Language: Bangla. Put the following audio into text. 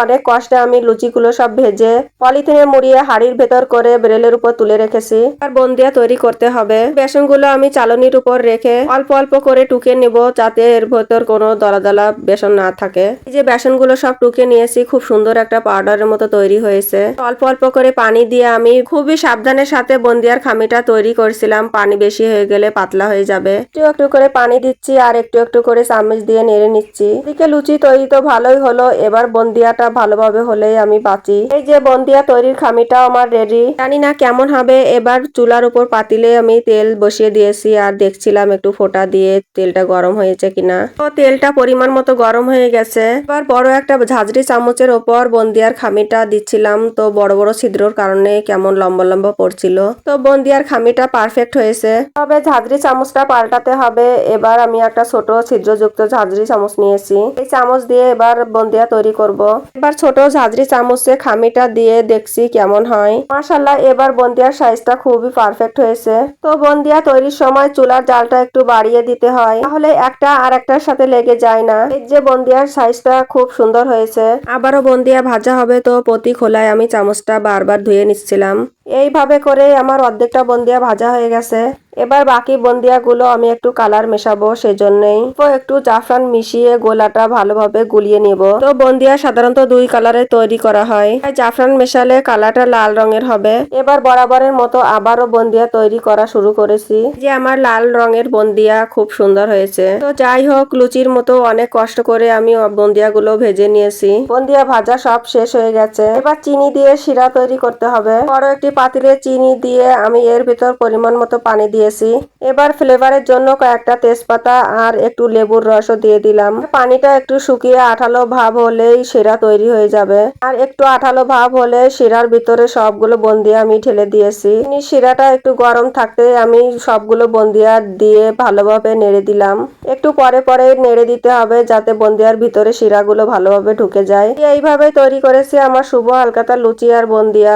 অনেক কষ্টে আমি লুচিগুলো সব ভেজে পলিথিনে মুড়িয়ে হাঁড়ির ভেতর করে বেরেলের উপর তুলে রেখেছি। আর বন্দিয়া তৈরি করতে হবে। বেসনগুলো আমি চালনির উপর রেখে অল্প অল্প করে টুকে নিব, যাতে এর ভেতর কোনো দলা দলা বেসন না থাকে। এই যে বেসনগুলো সব টুকে নিয়েছি, খুব সুন্দর একটা পাউডারের মতো তৈরি হয়েছে। অল্প অল্প করে পানি দিয়ে আমি খুবই সাবধানের সাথে বন্দিয়ার খামিটা তৈরি করছিলাম। পানি বেশি হয়ে গেলে পাতলা হয়ে যাবে। একটু একটু করে পানি দিচ্ছি আর একটু একটু করে চামচ দিয়ে নেড়ে নিচ্ছি। এদিকে লুচি তৈরি তো ভালোই হলো, এবার বন্দিয়াটা ভালোভাবে হলেই আমি বাঁচি। এই যে বন্দিয়া তৈরির খামিটা আমার রেডি। জানি না কেমন হবে। এবার চুলার উপর পাতিলে আমি তেল বসিয়ে দিয়েছি আর দেখছিলাম একটু ফোঁটা দিয়ে তেলটা গরম হয়েছে কিনা। তো তেলটা পরিমাণ মতো গরম হয়ে গেছে। এবার বড় একটা ঝাঁঝরি চামচের ওপর বন্দিয়ার খামিটা দিচ্ছিলাম, তো বড় বড় ছিদ্রর কারণে কেমন লম্বা লম্বা পড়ছিল। তো বন্দিয়ার খামিটা পারফেক্ট হয়েছে, তবে ঝাঁঝরি চামচটা পাল্টাতে হবে। এবার আমি একটা ছোট ছিদ্রযুক্ত ঝাঁঝরি চামচ নিয়েছি। এই চামচ দিয়ে এবার বন্দিয়া তৈরি করব। এবার ছোট ঝাঁঝরি চামচে খামিটা দিয়ে দেখছি কেমন হয়। মাশাআল্লাহ, এবার বন্দিয়ার সাইজটা খুবই পারফেক্ট হয়েছে। তো বন্দিয়া তৈরির সময় চুলার জালটা একটু বাড়িয়ে দিতে হয়, তাহলে একটা আর একটার সাথে লেগে যায় না। এই যে বন্দিয়ার সাইজটা খুব সুন্দর হয়েছে। আবারও বন্দিয়া ভাজা হবে, তো প্রতি খোলায় আমি চামচটা বারবার ধুয়ে নিচ্ছিলাম। এইভাবে করে আমার অর্ধেকটা বন্দিয়া ভাজা হয়ে গেছে। এবার বাকি বন্দিয়াগুলো আমি একটু কালার মেশাবো, সেজন্যই একটু জাফরান মিশিয়ে গোলাটা ভালোভাবে গুলিয়ে নিব। তো বন্দিয়া সাধারণত দুই কালারে তৈরি করা হয়, জাফরান মেশালে কালারটা লাল রঙের হবে। এবার বরাবরের মতো আবারও বন্দিয়া তৈরি করা শুরু করেছি। যে আমার লাল রঙের বন্দিয়া খুব সুন্দর হয়েছে। তো যাই হোক, লুচির মতো অনেক কষ্ট করে আমি বন্দিয়াগুলো ভেজে নিয়েছি। বন্দিয়া ভাজা সব শেষ হয়ে গেছে। এবার চিনি দিয়ে শিরা তৈরি করতে হবে। বড় একটি পাতিলে চিনি দিয়ে আমি এর ভিতর পরিমাণ মতো পানি দিয়েছি। এবার ফ্লেভারের জন্য কয়েকটা তেজপাতা আর একটু লেবুর রসও দিয়ে দিলাম। পানিটা একটু শুকিয়ে আঠালো ভাব হলেই শিরা তৈরি হয়ে যাবে। আর একটু আঠালো ভাব হলে শিরার ভিতরে সবগুলো বন্দিয়া আমি ঢেলে দিয়েছি। শিরাটা একটু গরম থাকতে আমি সবগুলো বন্দিয়া দিয়ে ভালোভাবে নেড়ে দিলাম। একটু পরে পরে নেড়ে দিতে হবে, যাতে বন্দিয়ার ভিতরে শিরাগুলো ভালোভাবে ঢুকে যায়। এইভাবে তৈরি করেছি আমার শুভ হালকাতা লুচি আর বন্দিয়া।